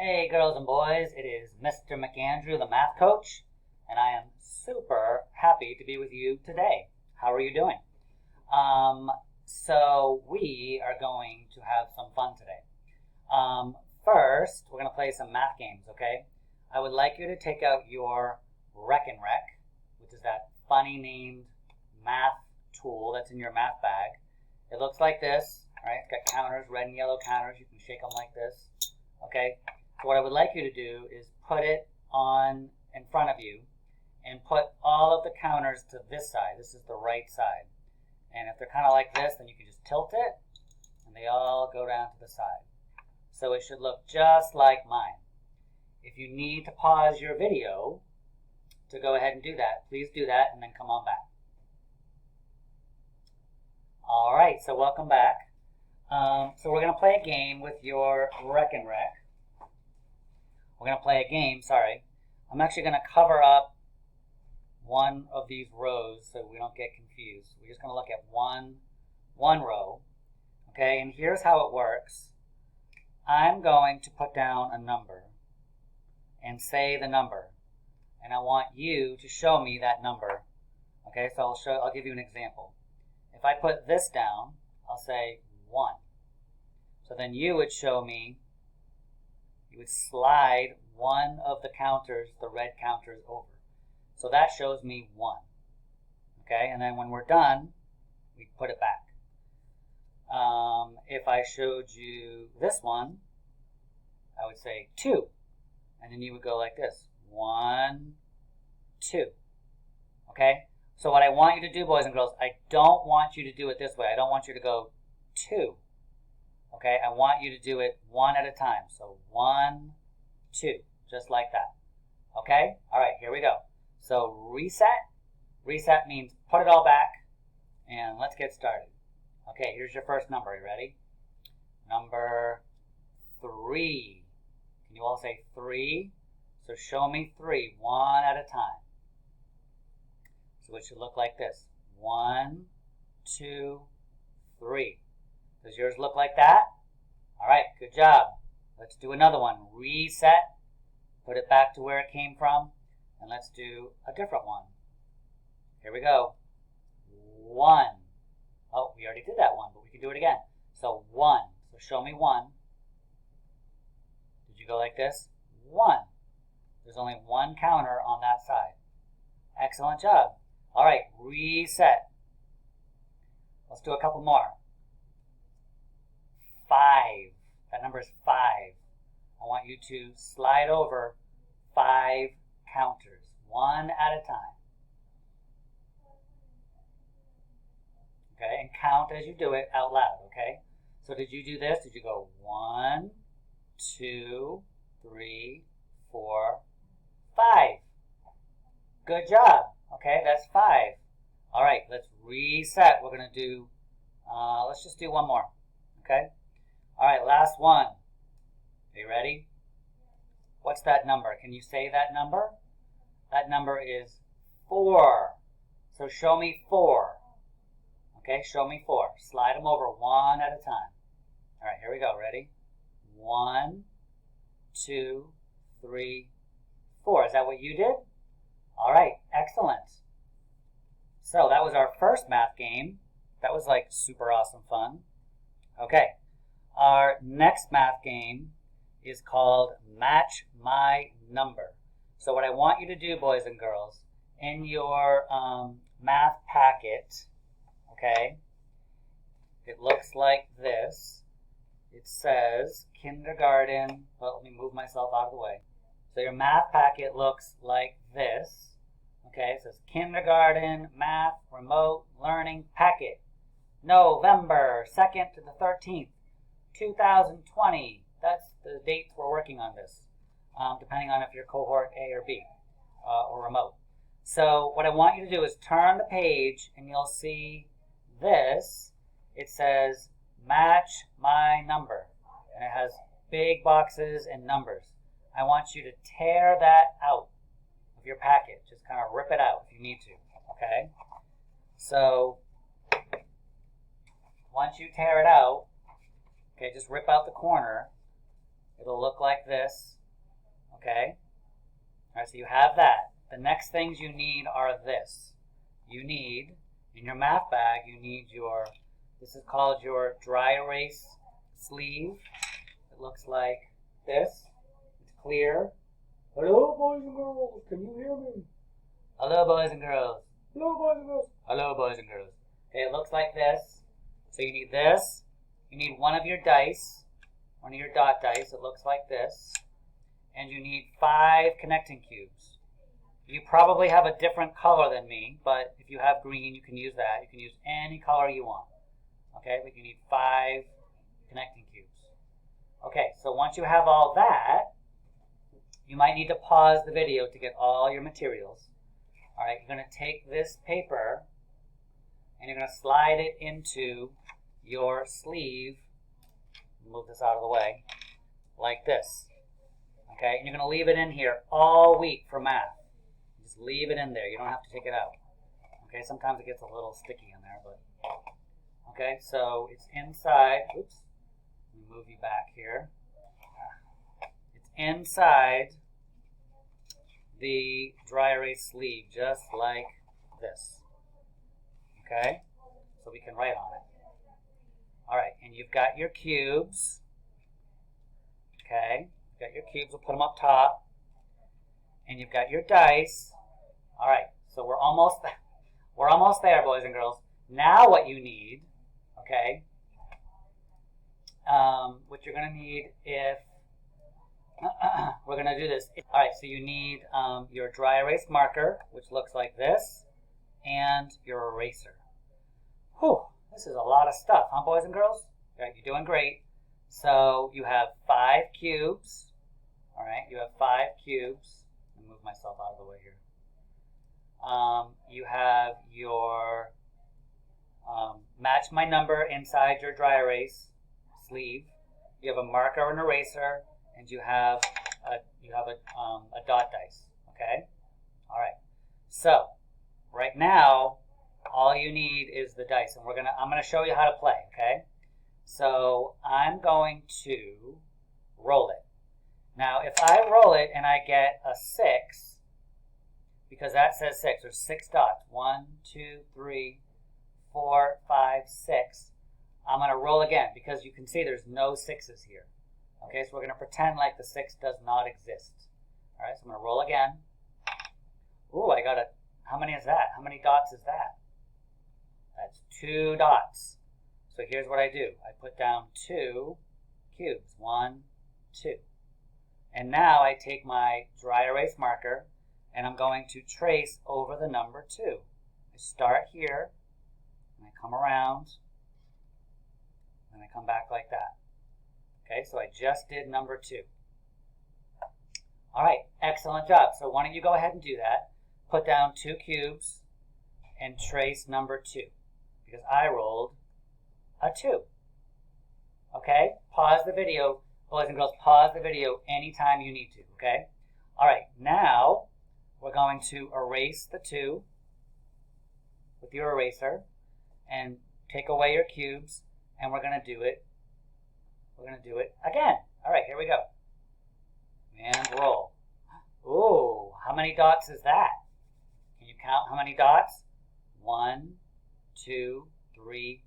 Hey girls and boys, it is Mr. McAndrew, the math coach, and I am super happy to be with you today. How are you doing? So we are going to have some fun today. First, we're going to play some math games, okay? I would like you to take out your Reckon Rec, which is that funny named math tool that's in your math bag. It looks like this, right? It's got counters, red and yellow counters. You can shake them like this, okay? So what I would like you to do is put it on in front of you and put all of the counters to this side. This is the right side. And if they're kind of like this, then you can just tilt it and they all go down to the side. So it should look just like mine. If you need to pause your video to go ahead and do that, please do that and then come on back. All right, so welcome back. So we're going to play a game with your Reckon Rec. We're going to play a game, sorry. I'm actually going to cover up one of these rows so we don't get confused. We're just going to look at one row. Okay, and here's how it works. I'm going to put down a number and say the number. And I want you to show me that number. Okay, so I'll give you an example. If I put this down, I'll say 1. So then you would show me, you would slide one of the counters, the red counters, over. So that shows me 1. Okay, and then when we're done, we put it back. If I showed you this one, I would say 2. And then you would go like this. 1, 2. Okay? So what I want you to do, boys and girls, I don't want you to do it this way. I don't want you to go 2. Okay? I want you to do it one at a time. So 1, 2. Just like that. Okay? All right, here we go. So reset. Reset means put it all back. And let's get started. Okay, here's your first number. You ready? Number 3. Can you all say 3? So show me 3, one at a time. So it should look like this. 1, 2, 3. Does yours look like that? All right, good job. Let's do another one. Reset. Put it back to where it came from. And let's do a different one. Here we go. 1. Oh, we already did that one, but we can do it again. So 1. So show me 1. Did you go like this? 1. There's only one counter on that side. Excellent job. All right, reset. Let's do a couple more. 5. That number is 5. I want you to slide over 5 counters, one at a time. Okay, and count as you do it out loud, okay? So did you do this? Did you go 1, 2, 3, 4, 5? Good job. Okay, that's 5. All right, let's reset. We're going to do, let's just do one more. Okay? All right, last one. Are you ready? What's that number? Can you say that number? That number is 4. So show me 4. Okay, show me 4. Slide them over one at a time. All right, here we go. Ready? 1, 2, 3, 4. Is that what you did? All right, excellent. So that was our first math game. That was like super awesome fun. Okay, our next math game is called Match My Number. So what I want you to do, boys and girls, in your math packet, okay, it looks like this. It says kindergarten. Well, let me move myself out of the way. So your math packet looks like this. Okay, it says kindergarten math remote learning packet. November 2nd to the 13th, 2020. That's the dates we're working on this, depending on if you're cohort A or B or remote. So what I want you to do is turn the page and you'll see this. It says match my number. And it has big boxes and numbers. I want you to tear that out of your packet. Just kind of rip it out if you need to, okay? So once you tear it out, okay, just rip out the corner. It'll look like this. Okay? All right, so you have that. The next things you need are this. You need, in your math bag, you need your, this is called your dry erase sleeve. It looks like this. It's clear. Hello, boys and girls. Can you hear me? Hello, boys and girls. Hello, boys and girls. Hello, boys and girls. Okay, it looks like this. So you need this. You need one of your dice, one of your dot dice. It looks like this. And you need 5 connecting cubes. You probably have a different color than me, but if you have green, you can use that. You can use any color you want. Okay, but you need 5 connecting cubes. Okay, so once you have all that, you might need to pause the video to get all your materials. All right, you're going to take this paper and you're going to slide it into your sleeve. Move this out of the way, like this. Okay, and you're going to leave it in here all week for math. Just leave it in there. You don't have to take it out. Okay, sometimes it gets a little sticky in there, but okay, so it's inside. Oops, let me move you back here. It's inside the dry erase sleeve, just like this. Okay, so we can write on it. All right, and you've got your cubes. Okay, you've got your cubes. We'll put them up top. And you've got your dice. All right, so we're almost there, boys and girls. Now what you need, okay, what you're going to need if we're going to do this. All right, so you need your dry erase marker, which looks like this, and your eraser. Whew, this is a lot of stuff, huh, boys and girls? All right, you're doing great. So you have 5 cubes. All right, you have 5 cubes. Let me move myself out of the way here. You have your match my number inside your dry erase sleeve. You have a marker and eraser, and you have a dot dice. Okay. All right. So right now, all you need is the dice, and I'm gonna show you how to play. Okay. So I'm going to roll it. Now, if I roll it and I get a 6, because that says 6, there's 6 dots. 1, 2, 3, 4, 5, 6. I'm going to roll again because you can see there's no 6s here. Okay, so we're going to pretend like the 6 does not exist. All right, so I'm going to roll again. Ooh, I got how many is that? How many dots is that? That's 2 dots. So here's what I do. I put down 2 cubes. 1, 2. And now I take my dry erase marker and I'm going to trace over the number 2. I start here and I come around and I come back like that. Okay, so I just did number 2. All right, excellent job. So why don't you go ahead and do that. Put down 2 cubes and trace number 2 because I rolled a 2. Okay, pause the video. Boys and girls, pause the video anytime you need to, okay? All right, now we're going to erase the 2 with your eraser and take away your cubes, and we're going to do it. We're going to do it again. All right, here we go. And roll. Ooh, how many dots is that? Can you count how many dots? 1, 2, 3,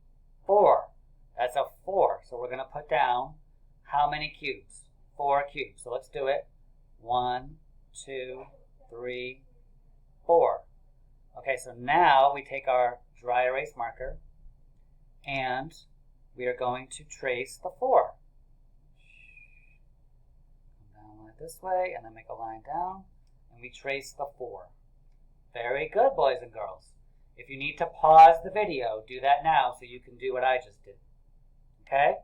4. That's a 4, so we're going to put down how many cubes? 4 cubes. So let's do it. 1, 2, 3, 4. Okay, so now we take our dry erase marker and we are going to trace the 4. Come down like this way and then make a line down and we trace the 4. Very good, boys and girls. If you need to pause the video, do that now so you can do what I just did. Okay?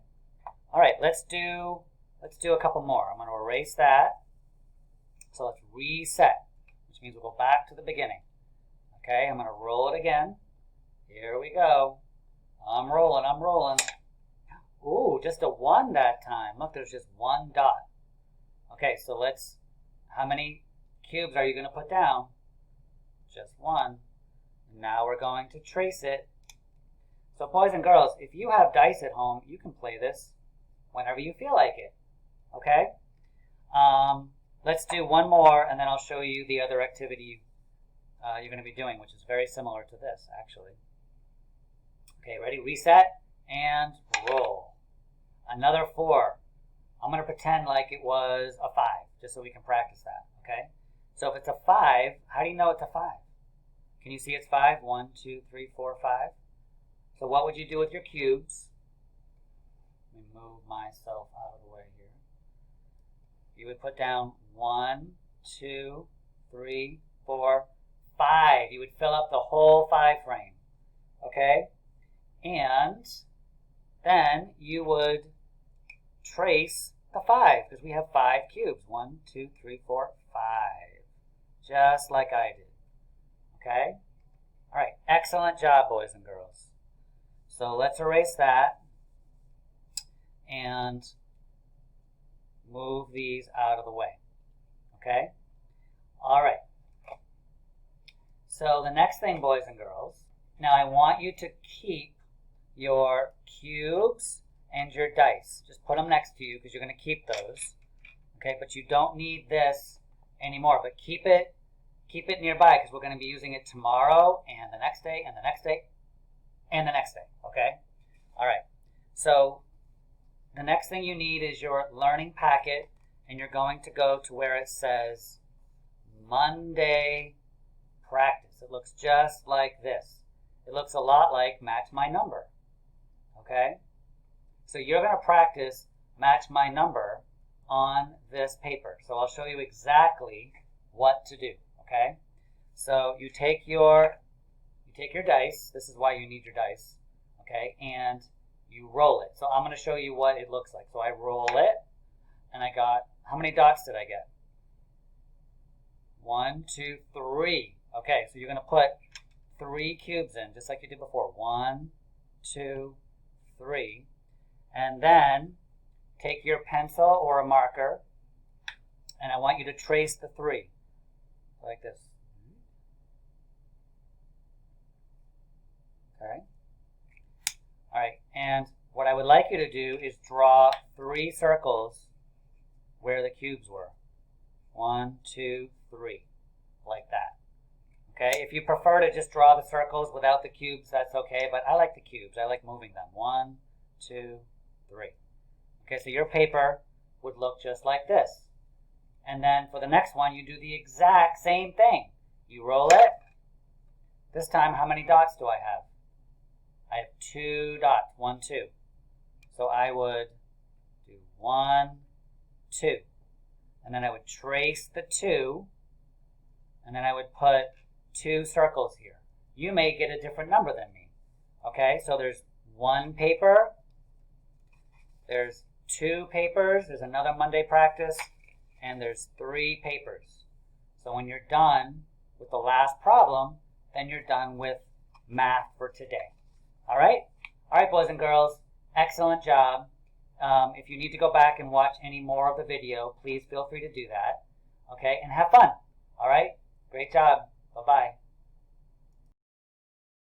All right, let's do a couple more. I'm going to erase that. So let's reset, which means we'll go back to the beginning. Okay, I'm going to roll it again. Here we go. I'm rolling. Ooh, just a 1 that time. Look, there's just 1 dot. Okay, so how many cubes are you going to put down? Just 1. Now we're going to trace it. So boys and girls, if you have dice at home, you can play this whenever you feel like it. Okay? Let's do one more, and then I'll show you the other activity you're going to be doing, which is very similar to this, actually. Okay, ready? Reset and roll. Another 4. I'm going to pretend like it was a 5, just so we can practice that, okay? So if it's a 5, how do you know it's a 5? Can you see it's 5? 1, 2, 3, 4, 5. So what would you do with your cubes? Let me move myself out of the way here. You would put down 1, 2, 3, 4, 5. You would fill up the whole 5 frame, okay? And then you would trace the 5, because we have 5 cubes. 1, 2, 3, 4, 5. Just like I did. Okay? All right. Excellent job, boys and girls. So let's erase that and move these out of the way. Okay? All right. So the next thing, boys and girls, now I want you to keep your cubes and your dice. Just put them next to you because you're going to keep those. Okay, but you don't need this anymore. But keep it nearby because we're going to be using it tomorrow and the next day and the next day and the next day. Okay? All right. So the next thing you need is your learning packet, and you're going to go to where it says Monday practice. It looks just like this. It looks a lot like Match My Number. Okay? So you're going to practice Match My Number on this paper. So I'll show you exactly what to do. Okay? So you take your dice. This is why you need your dice. Okay? And you roll it. So I'm going to show you what it looks like. So I roll it, and I got, how many dots did I get? 1, 2, 3. Okay, so you're going to put 3 cubes in, just like you did before. 1, 2, 3. And then take your pencil or a marker, and I want you to trace the 3, like this. Okay? All right, and what I would like you to do is draw 3 circles where the cubes were. 1, 2, 3, like that. Okay, if you prefer to just draw the circles without the cubes, that's okay, but I like the cubes. I like moving them. 1, 2, 3. Okay, so your paper would look just like this. And then for the next one, you do the exact same thing. You roll it. This time, how many dots do I have? I have 2 dots. 1, 2. So I would do 1, 2. And then I would trace the 2. And then I would put 2 circles here. You may get a different number than me. Okay, so there's 1 paper. There's 2 papers. There's another Monday practice. And there's 3 papers. So when you're done with the last problem, then you're done with math for today. All right? All right, boys and girls. Excellent job. If you need to go back and watch any more of the video, please feel free to do that. Okay? And have fun. All right? Great job. Bye-bye.